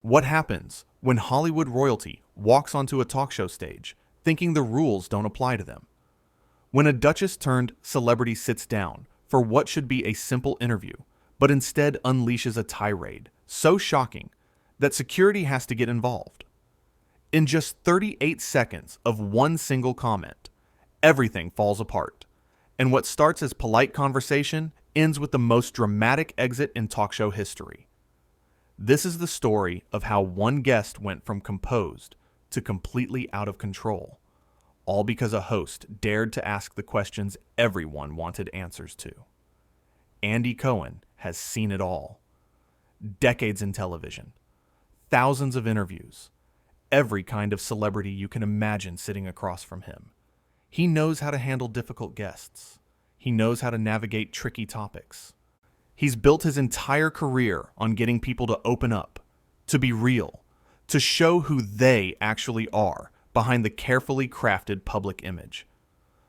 What happens when Hollywood royalty walks onto a talk show stage thinking the rules don't apply to them? When a Duchess turned celebrity sits down for what should be a simple interview, but instead unleashes a tirade so shocking that security has to get involved. In just 38 seconds of one single comment, everything falls apart, and what starts as polite conversation ends with the most dramatic exit in talk show history. This is the story of how one guest went from composed to completely out of control, all because a host dared to ask the questions everyone wanted answers to. Andy Cohen has seen it all. Decades in television, thousands of interviews, every kind of celebrity you can imagine sitting across from him. He knows how to handle difficult guests. He knows how to navigate tricky topics. He's built his entire career on getting people to open up, to be real, to show who they actually are behind the carefully crafted public image.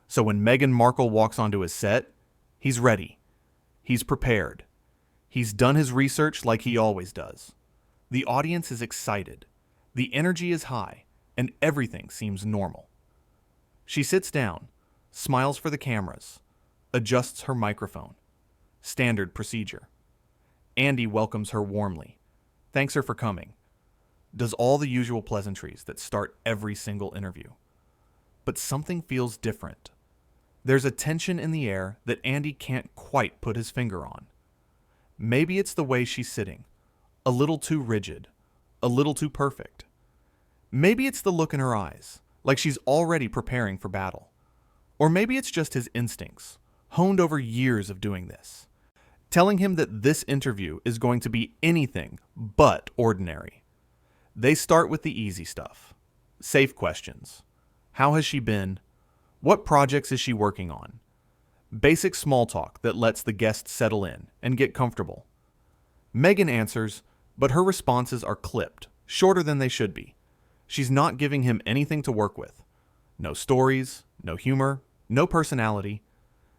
So when Meghan Markle walks onto his set, he's ready. He's prepared. He's done his research like he always does. The audience is excited. The energy is high, and everything seems normal. She sits down, smiles for the cameras, adjusts her microphone. Standard procedure. Andy welcomes her warmly, thanks her for coming, does all the usual pleasantries that start every single interview. But something feels different. There's a tension in the air that Andy can't quite put his finger on. Maybe it's the way she's sitting, a little too rigid, a little too perfect. Maybe it's the look in her eyes, like she's already preparing for battle. Or maybe it's just his instincts, honed over years of doing this, telling him that this interview is going to be anything but ordinary. They start with the easy stuff. Safe questions. How has she been? What projects is she working on? Basic small talk that lets the guest settle in and get comfortable. Meghan answers, but her responses are clipped, shorter than they should be. She's not giving him anything to work with. No stories, no humor, no personality.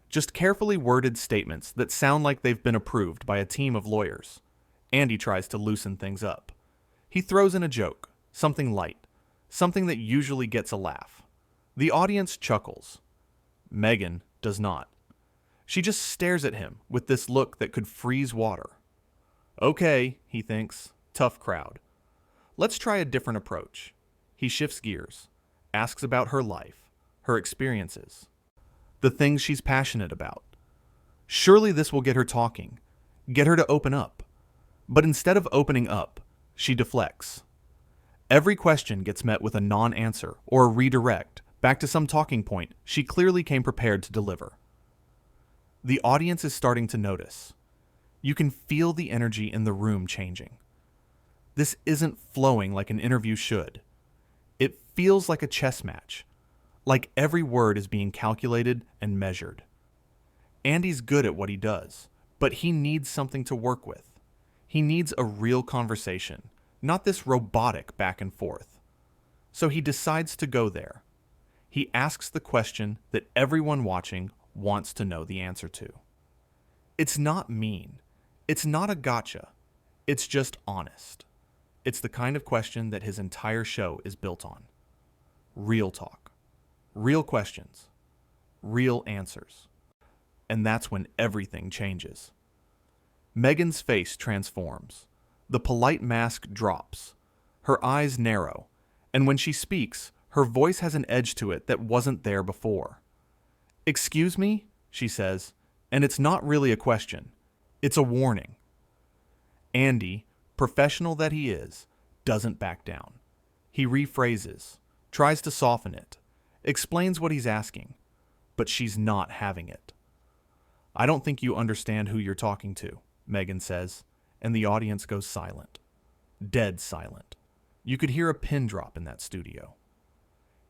Just carefully worded statements that sound like they've been approved by a team of lawyers. Andy tries to loosen things up. He throws in a joke, something light, something that usually gets a laugh. The audience chuckles. Meghan does not. She just stares at him with this look that could freeze water. Okay, he thinks, tough crowd. Let's try a different approach. He shifts gears, asks about her life, her experiences, the things she's passionate about. Surely this will get her talking, get her to open up. But instead of opening up, she deflects. Every question gets met with a non-answer or a redirect back to some talking point she clearly came prepared to deliver. The audience is starting to notice. You can feel the energy in the room changing. This isn't flowing like an interview should. It feels like a chess match, like every word is being calculated and measured. Andy's good at what he does, but he needs something to work with. He needs a real conversation, not this robotic back and forth. So he decides to go there. He asks the question that everyone watching wants to know the answer to. It's not mean. It's not a gotcha. It's just honest. It's the kind of question that his entire show is built on. Real talk. Real questions. Real answers. And that's when everything changes. Meghan's face transforms. The polite mask drops. Her eyes narrow. And when she speaks, her voice has an edge to it that wasn't there before. "Excuse me?" she says, and it's not really a question. It's a warning. Andy, professional that he is, doesn't back down. He rephrases, tries to soften it, explains what he's asking, but she's not having it. "I don't think you understand who you're talking to," Meghan says, and the audience goes silent. Dead silent. You could hear a pin drop in that studio.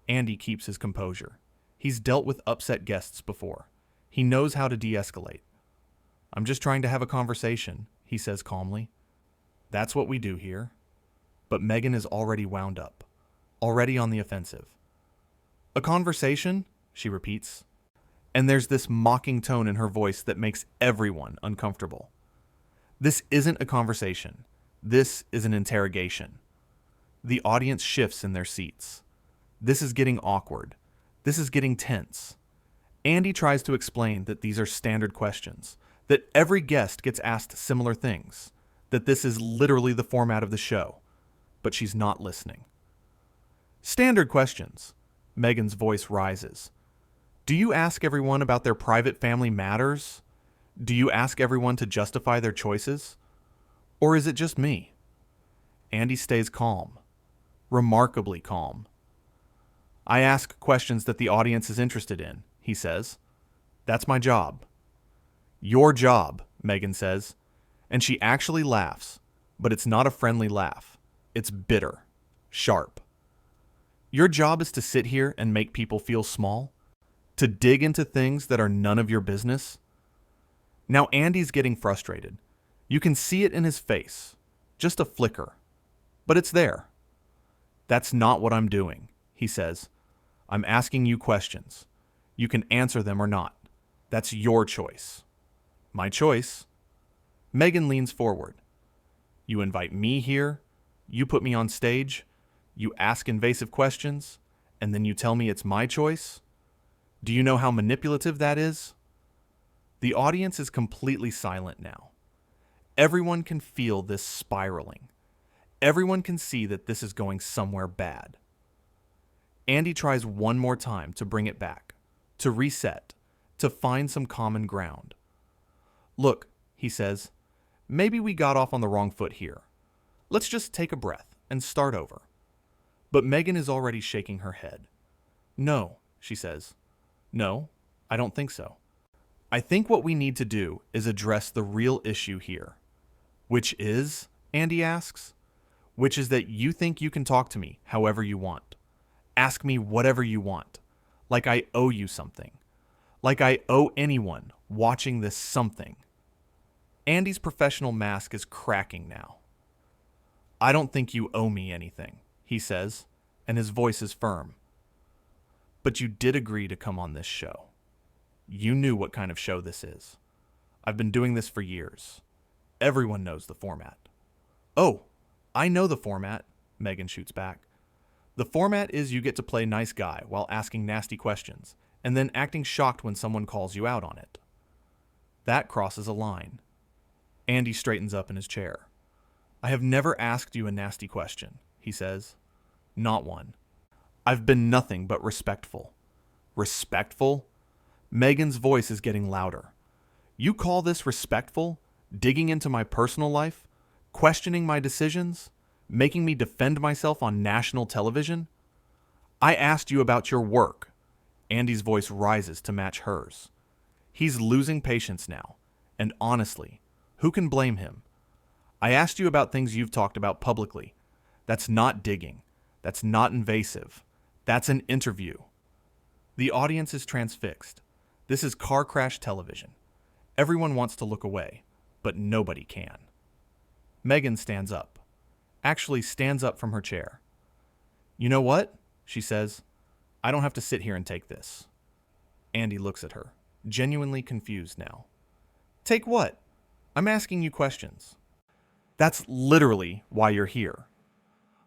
Andy keeps his composure. He's dealt with upset guests before. He knows how to de-escalate. "I'm just trying to have a conversation," he says calmly. "That's what we do here." But Meghan is already wound up, already on the offensive. "A conversation?" she repeats. And there's this mocking tone in her voice that makes everyone uncomfortable. This isn't a conversation. This is an interrogation. The audience shifts in their seats. This is getting awkward. This is getting tense. Andy tries to explain that these are standard questions, that every guest gets asked similar things, that this is literally the format of the show, but she's not listening. Standard questions. Meghan's voice rises. Do you ask everyone about their private family matters? Do you ask everyone to justify their choices? Or is it just me? Andy stays calm. Remarkably calm. I ask questions that the audience is interested in, he says. That's my job. Your job, Meghan says. And she actually laughs, but it's not a friendly laugh. It's bitter. Sharp. Your job is to sit here and make people feel small? To dig into things that are none of your business? Now Andy's getting frustrated. You can see it in his face. Just a flicker. But it's there. That's not what I'm doing, he says. I'm asking you questions. You can answer them or not. That's your choice. My choice? Meghan leans forward. You invite me here, you put me on stage, you ask invasive questions, and then you tell me it's my choice? Do you know how manipulative that is? The audience is completely silent now. Everyone can feel this spiraling. Everyone can see that this is going somewhere bad. Andy tries one more time to bring it back, to reset, to find some common ground. Look, he says, maybe we got off on the wrong foot here. Let's just take a breath and start over. But Meghan is already shaking her head. No, she says. No, I don't think so. I think what we need to do is address the real issue here. Which is, Andy asks, which is that you think you can talk to me however you want. Ask me whatever you want. Like I owe you something. Like I owe anyone watching this something. Andy's professional mask is cracking now. I don't think you owe me anything, he says, and his voice is firm. But you did agree to come on this show. You knew what kind of show this is. I've been doing this for years. Everyone knows the format. Oh, I know the format, Meghan shoots back. The format is you get to play nice guy while asking nasty questions, and then acting shocked when someone calls you out on it. That crosses a line. Andy straightens up in his chair. I have never asked you a nasty question, he says. Not one. I've been nothing but respectful. Respectful? Meghan's voice is getting louder. You call this respectful? Digging into my personal life? Questioning my decisions? Making me defend myself on national television? I asked you about your work. Andy's voice rises to match hers. He's losing patience now, and honestly, who can blame him? I asked you about things you've talked about publicly. That's not digging. That's not invasive. That's an interview. The audience is transfixed. This is car crash television. Everyone wants to look away, but nobody can. Meghan stands up. Actually stands up from her chair. You know what? She says. I don't have to sit here and take this. Andy looks at her, genuinely confused now. Take what? I'm asking you questions. That's literally why you're here.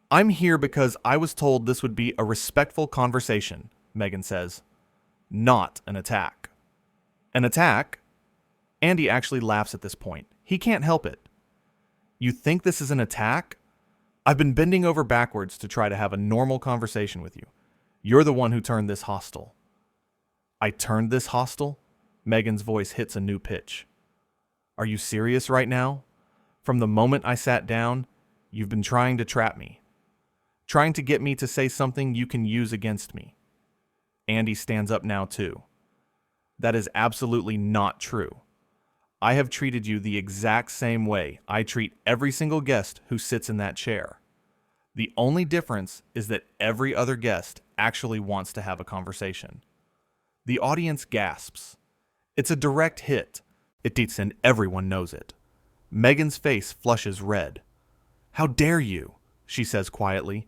I'm here because I was told this would be a respectful conversation, Meghan says. Not an attack. An attack? Andy actually laughs at this point. He can't help it. You think this is an attack? I've been bending over backwards to try to have a normal conversation with you. You're the one who turned this hostile. I turned this hostile? Meghan's voice hits a new pitch. Are you serious right now? From the moment I sat down, you've been trying to trap me. Trying to get me to say something you can use against me. Andy stands up now too. That is absolutely not true. I have treated you the exact same way I treat every single guest who sits in that chair. The only difference is that every other guest actually wants to have a conversation. The audience gasps. It's a direct hit. It beats and everyone knows it. Meghan's face flushes red. How dare you, she says quietly,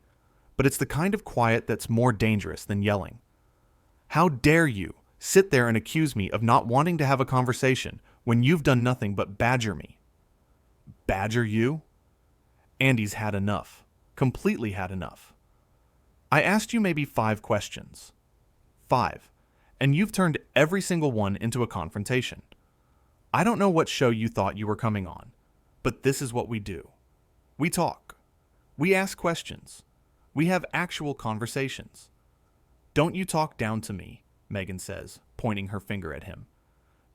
but it's the kind of quiet that's more dangerous than yelling. How dare you sit there and accuse me of not wanting to have a conversation when you've done nothing but badger me? Badger you? Andy's had enough. Completely had enough. I asked you maybe 5 questions. 5. And you've turned every single one into a confrontation. I don't know what show you thought you were coming on, but this is what we do. We talk. We ask questions. We have actual conversations. Don't you talk down to me, Meghan says, pointing her finger at him.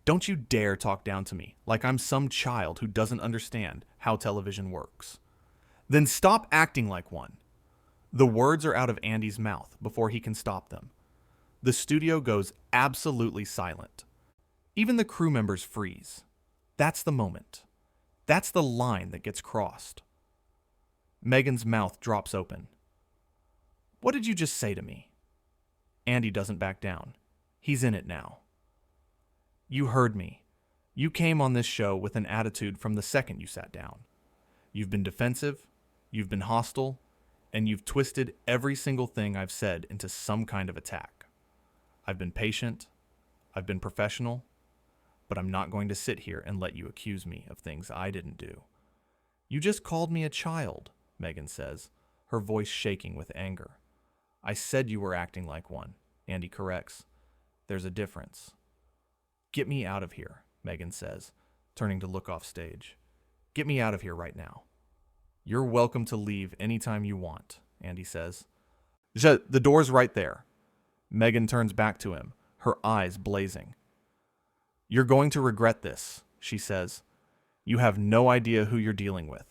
Don't you dare talk down to me like I'm some child who doesn't understand how television works. Then stop acting like one. The words are out of Andy's mouth before he can stop them. The studio goes absolutely silent. Even the crew members freeze. That's the moment. That's the line that gets crossed. Meghan's mouth drops open. What did you just say to me? Andy doesn't back down. He's in it now. You heard me. You came on this show with an attitude from the second you sat down. You've been defensive, you've been hostile, and you've twisted every single thing I've said into some kind of attack. I've been patient, I've been professional, but I'm not going to sit here and let you accuse me of things I didn't do. You just called me a child, Meghan says, her voice shaking with anger. I said you were acting like one, Andy corrects. There's a difference. Get me out of here, Meghan says, turning to look off stage. Get me out of here right now. You're welcome to leave anytime you want, Andy says. The door's right there. Meghan turns back to him, her eyes blazing. You're going to regret this, she says. You have no idea who you're dealing with.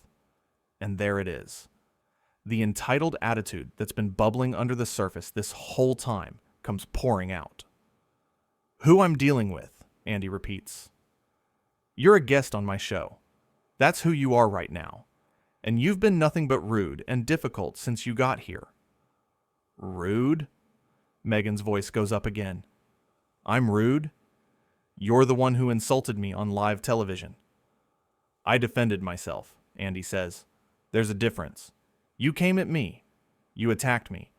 And there it is. The entitled attitude that's been bubbling under the surface this whole time comes pouring out. Who I'm dealing with, Andy repeats. You're a guest on my show. That's who you are right now. And you've been nothing but rude and difficult since you got here. Rude? Meghan's voice goes up again. I'm rude? You're the one who insulted me on live television. I defended myself, Andy says. There's a difference. You came at me. You attacked me.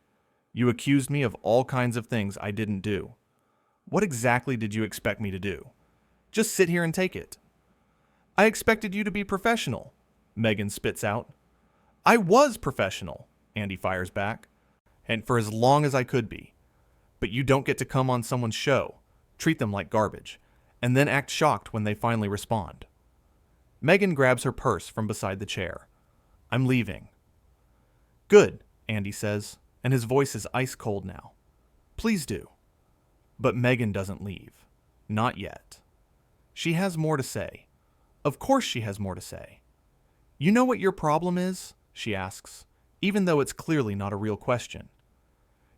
You accused me of all kinds of things I didn't do. What exactly did you expect me to do? Just sit here and take it. I expected you to be professional, Meghan spits out. I was professional, Andy fires back, and for as long as I could be. But you don't get to come on someone's show, treat them like garbage, and then act shocked when they finally respond. Meghan grabs her purse from beside the chair. I'm leaving. Good, Andy says, and his voice is ice cold now. Please do. But Meghan doesn't leave. Not yet. She has more to say. Of course she has more to say. You know what your problem is? She asks, even though it's clearly not a real question.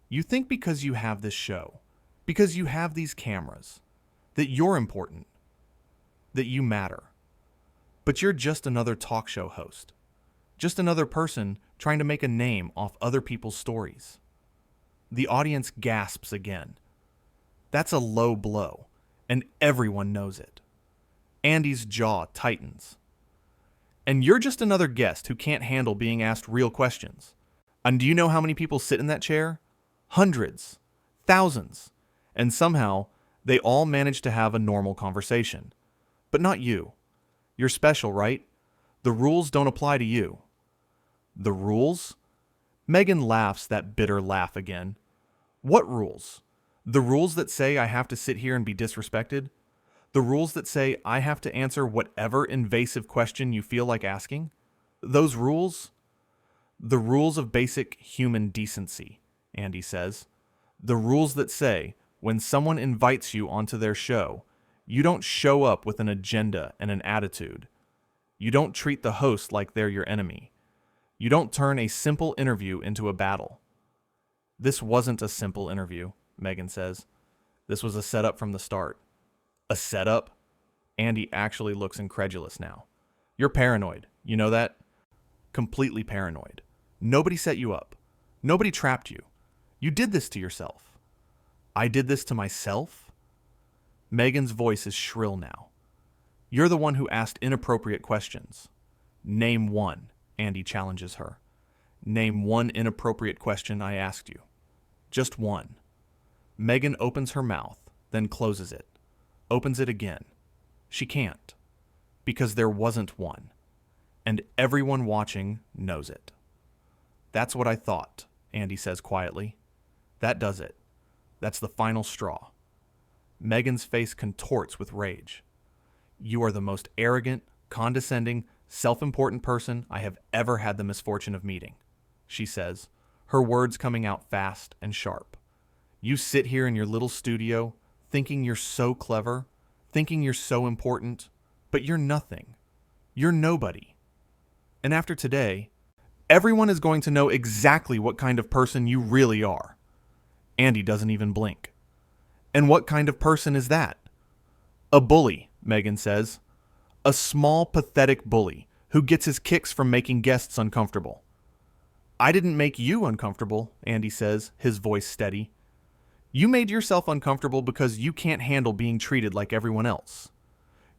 You think because you have this show, because you have these cameras, that you're important, that you matter. But you're just another talk show host. Just another person trying to make a name off other people's stories. The audience gasps again. That's a low blow, and everyone knows it. Andy's jaw tightens. And you're just another guest who can't handle being asked real questions. And do you know how many people sit in that chair? Hundreds. Thousands. And somehow, they all manage to have a normal conversation. But not you. You're special, right? The rules don't apply to you. The rules? Meghan laughs that bitter laugh again. What rules? The rules that say I have to sit here and be disrespected? The rules that say I have to answer whatever invasive question you feel like asking? Those rules? The rules of basic human decency, Andy says. The rules that say when someone invites you onto their show, you don't show up with an agenda and an attitude. You don't treat the host like they're your enemy. You don't turn a simple interview into a battle. This wasn't a simple interview, Meghan says. This was a setup from the start. A setup? Andy actually looks incredulous now. You're paranoid, you know that? Completely paranoid. Nobody set you up. Nobody trapped you. You did this to yourself. I did this to myself? Meghan's voice is shrill now. You're the one who asked inappropriate questions. Name one, Andy challenges her. Name one inappropriate question I asked you. Just one. Meghan opens her mouth, then closes it. Opens it again. She can't. Because there wasn't one. and everyone watching knows it. That's what I thought, Andy says quietly. That does it. That's the final straw. Meghan's face contorts with rage. You are the most arrogant, condescending, self-important person I have ever had the misfortune of meeting, she says, her words coming out fast and sharp. You sit here in your little studio, thinking you're so clever, thinking you're so important, but you're nothing. You're nobody. And after today, everyone is going to know exactly what kind of person you really are. Andy doesn't even blink. And what kind of person is that? A bully, Meghan says. A small, pathetic bully who gets his kicks from making guests uncomfortable. I didn't make you uncomfortable, Andy says, his voice steady. You made yourself uncomfortable because you can't handle being treated like everyone else.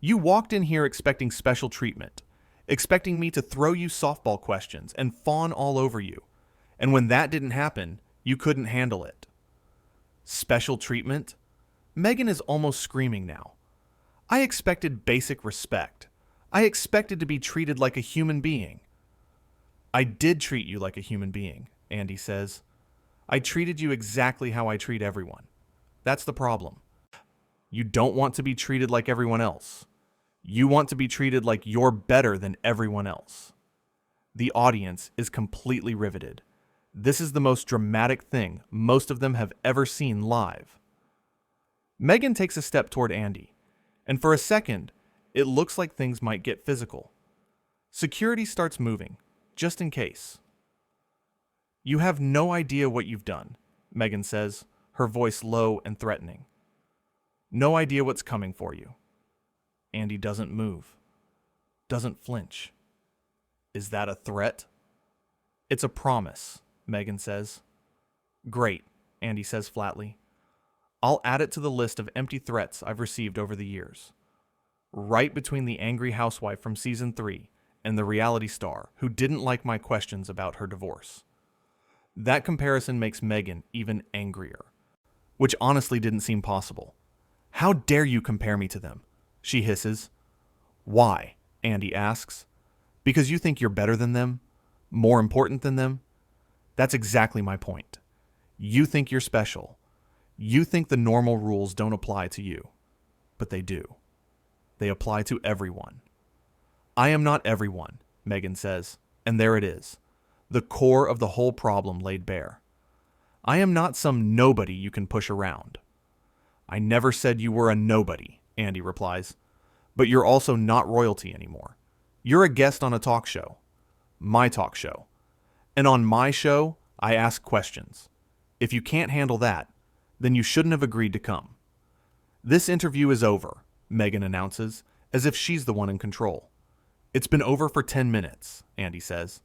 You walked in here expecting special treatment, expecting me to throw you softball questions and fawn all over you. And when that didn't happen, you couldn't handle it. Special treatment? Meghan is almost screaming now. I expected basic respect. I expected to be treated like a human being. I did treat you like a human being, Andy says. I treated you exactly how I treat everyone. That's the problem. You don't want to be treated like everyone else. You want to be treated like you're better than everyone else. The audience is completely riveted. This is the most dramatic thing most of them have ever seen live. Meghan takes a step toward Andy, and for a second, it looks like things might get physical. Security starts moving, just in case. You have no idea what you've done, Meghan says, her voice low and threatening. No idea what's coming for you. Andy doesn't move, doesn't flinch. Is that a threat? It's a promise, Meghan says. Great, Andy says flatly. I'll add it to the list of empty threats I've received over the years. Right between the angry housewife from season 3 and the reality star who didn't like my questions about her divorce. That comparison makes Meghan even angrier, which honestly didn't seem possible. How dare you compare me to them? She hisses. Why? Andy asks. Because you think you're better than them? More important than them? That's exactly my point. You think you're special. You think the normal rules don't apply to you. But they do. They apply to everyone. I am not everyone, Meghan says, and there it is. The core of the whole problem laid bare. I am not some nobody you can push around. I never said you were a nobody, Andy replies. But you're also not royalty anymore. You're a guest on a talk show. My talk show. And on my show, I ask questions. If you can't handle that, then you shouldn't have agreed to come. This interview is over, Meghan announces, as if she's the one in control. It's been over for 10 minutes, Andy says.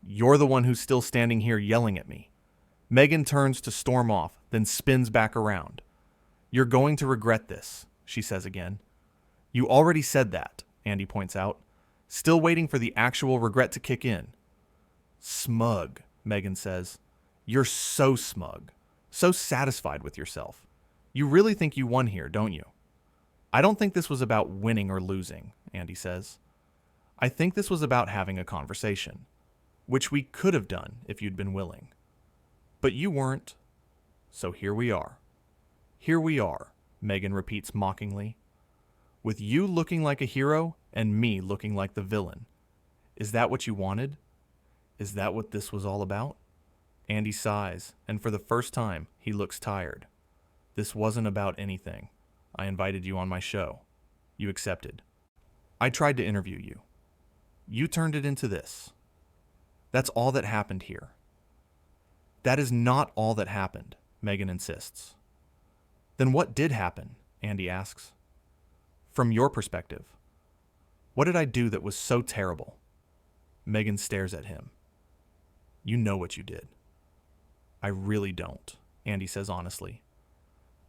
You're the one who's still standing here yelling at me. Meghan turns to storm off, then spins back around. You're going to regret this, she says again. You already said that, Andy points out, still waiting for the actual regret to kick in. Smug, Meghan says. You're so smug, so satisfied with yourself. You really think you won here, don't you? I don't think this was about winning or losing, Andy says. I think this was about having a conversation, which we could have done if you'd been willing. But you weren't, so here we are. Here we are, Meghan repeats mockingly, with you looking like a hero and me looking like the villain. Is that what you wanted? Is that what this was all about? Andy sighs, and for the first time, he looks tired. This wasn't about anything. I invited you on my show. You accepted. I tried to interview you. You turned it into this. That's all that happened here. That is not all that happened, Meghan insists. Then what did happen? Andy asks. From your perspective, what did I do that was so terrible? Meghan stares at him. You know what you did. I really don't, Andy says honestly.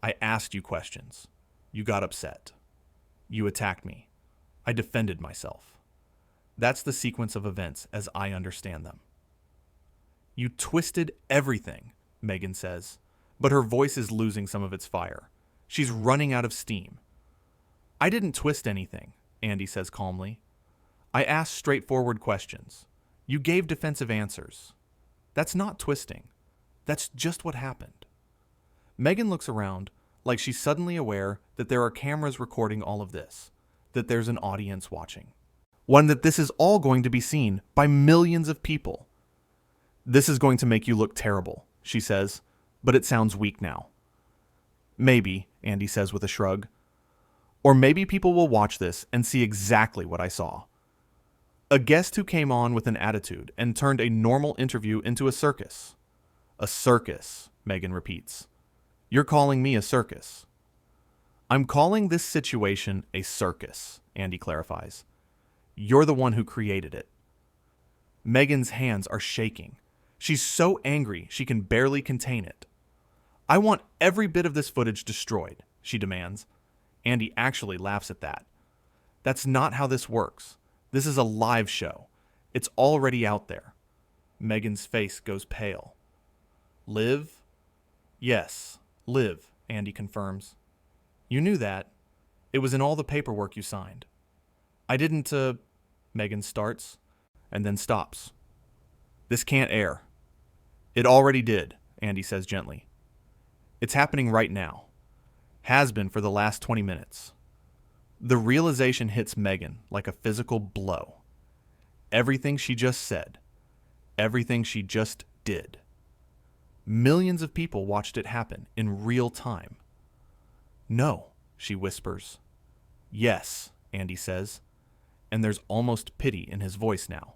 I asked you questions. You got upset. You attacked me. I defended myself. That's the sequence of events as I understand them. You twisted everything, Meghan says, but her voice is losing some of its fire. She's running out of steam. I didn't twist anything, Andy says calmly. I asked straightforward questions. You gave defensive answers. That's not twisting. That's just what happened. Meghan looks around like she's suddenly aware that there are cameras recording all of this, that there's an audience watching. One that this is all going to be seen by millions of people. This is going to make you look terrible, she says, but it sounds weak now. Maybe, Andy says with a shrug. Or maybe people will watch this and see exactly what I saw. A guest who came on with an attitude and turned a normal interview into a circus. A circus, Meghan repeats. You're calling me a circus. I'm calling this situation a circus, Andy clarifies. You're the one who created it. Meghan's hands are shaking. She's so angry she can barely contain it. I want every bit of this footage destroyed, she demands. Andy actually laughs at that. That's not how this works. This is a live show. It's already out there. Meghan's face goes pale. Live? Yes, live, Andy confirms. You knew that. It was in all the paperwork you signed. I didn't, Meghan starts, and then stops. This can't air. It already did, Andy says gently. It's happening right now. Has been for the last 20 minutes. The realization hits Meghan like a physical blow. Everything she just said. Everything she just did. Millions of people watched it happen in real time. No, she whispers. Yes, Andy says, and there's almost pity in his voice now.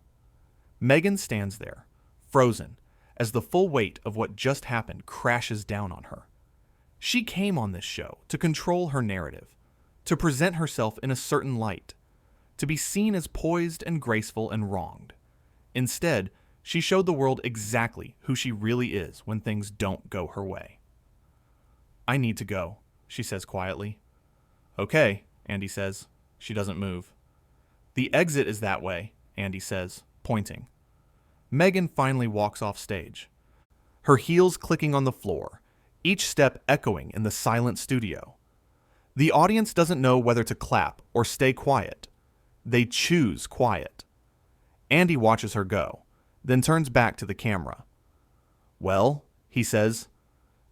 Meghan stands there, frozen, as the full weight of what just happened crashes down on her. She came on this show to control her narrative, to present herself in a certain light, to be seen as poised and graceful and wronged. Instead, she showed the world exactly who she really is when things don't go her way. I need to go, she says quietly. Okay, Andy says. She doesn't move. The exit is that way, Andy says, pointing. Meghan finally walks off stage, her heels clicking on the floor, each step echoing in the silent studio. The audience doesn't know whether to clap or stay quiet. They choose quiet. Andy watches her go, then turns back to the camera. Well, he says,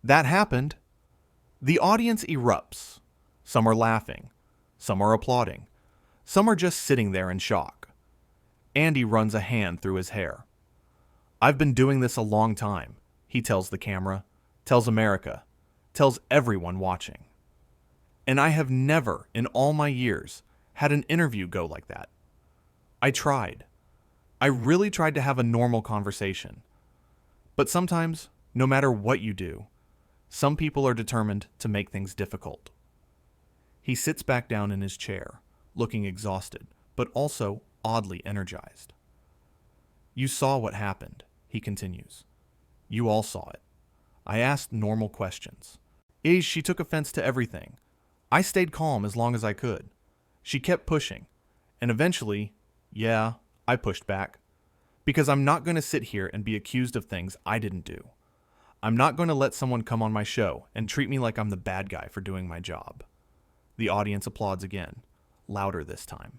that happened. The audience erupts. Some are laughing. Some are applauding. Some are just sitting there in shock. Andy runs a hand through his hair. I've been doing this a long time, he tells the camera, tells America, tells everyone watching. And I have never, in all my years, had an interview go like that. I tried. I really tried to have a normal conversation. But sometimes, no matter what you do, some people are determined to make things difficult. He sits back down in his chair, looking exhausted, but also oddly energized. You saw what happened, he continues. You all saw it. I asked normal questions. She took offense to everything. I stayed calm as long as I could. She kept pushing, and eventually, I pushed back. Because I'm not going to sit here and be accused of things I didn't do. I'm not going to let someone come on my show and treat me like I'm the bad guy for doing my job. The audience applauds again, louder this time.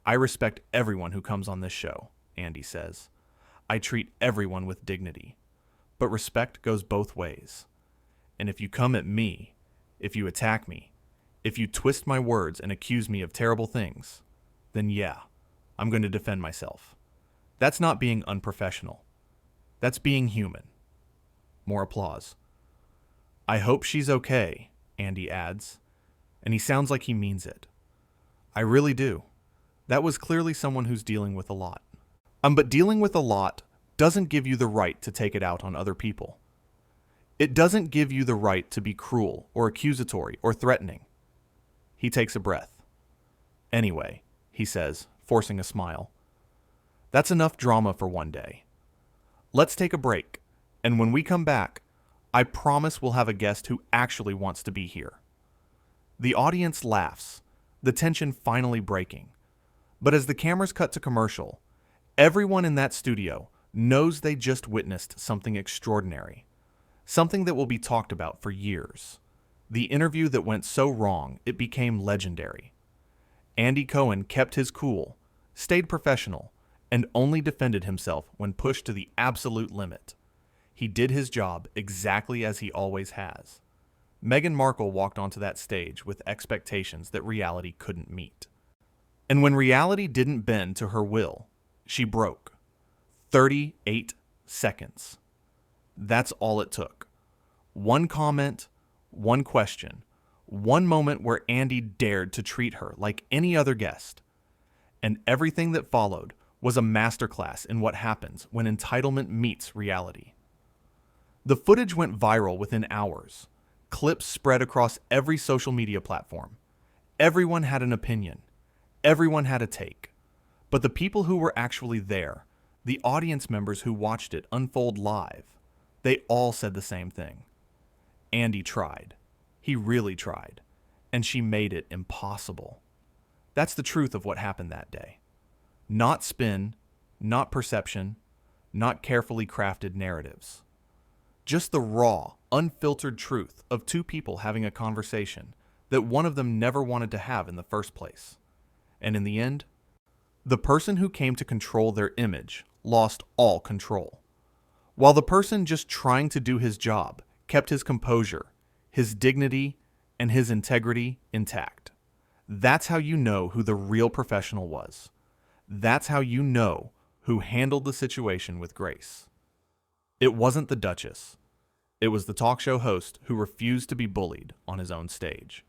I respect everyone who comes on this show, Andy says. I treat everyone with dignity. But respect goes both ways. And if you come at me, if you attack me, if you twist my words and accuse me of terrible things, then I'm going to defend myself. That's not being unprofessional. That's being human. More applause. I hope she's okay, Andy adds, and he sounds like he means it. I really do. That was clearly someone who's dealing with a lot. But dealing with a lot doesn't give you the right to take it out on other people. It doesn't give you the right to be cruel or accusatory or threatening. He takes a breath. Anyway, he says, forcing a smile. That's enough drama for one day. Let's take a break, and when we come back, I promise we'll have a guest who actually wants to be here. The audience laughs, the tension finally breaking. But as the cameras cut to commercial, everyone in that studio knows they just witnessed something extraordinary, something that will be talked about for years. The interview that went so wrong it became legendary. Andy Cohen kept his cool, stayed professional, and only defended himself when pushed to the absolute limit. He did his job exactly as he always has. Meghan Markle walked onto that stage with expectations that reality couldn't meet. And when reality didn't bend to her will, she broke. 38 seconds. That's all it took. One comment, one question, one moment where Andy dared to treat her like any other guest. And everything that followed was a masterclass in what happens when entitlement meets reality. The footage went viral within hours. Clips spread across every social media platform. Everyone had an opinion. Everyone had a take. But the people who were actually there, the audience members who watched it unfold live, they all said the same thing. Andy tried. He really tried. And she made it impossible. That's the truth of what happened that day. Not spin, not perception, not carefully crafted narratives. Just the raw, unfiltered truth of two people having a conversation that one of them never wanted to have in the first place. And in the end, the person who came to control their image lost all control, while the person just trying to do his job kept his composure, his dignity, and his integrity intact. That's how you know who the real professional was. That's how you know who handled the situation with grace. It wasn't the Duchess. It was the talk show host who refused to be bullied on his own stage.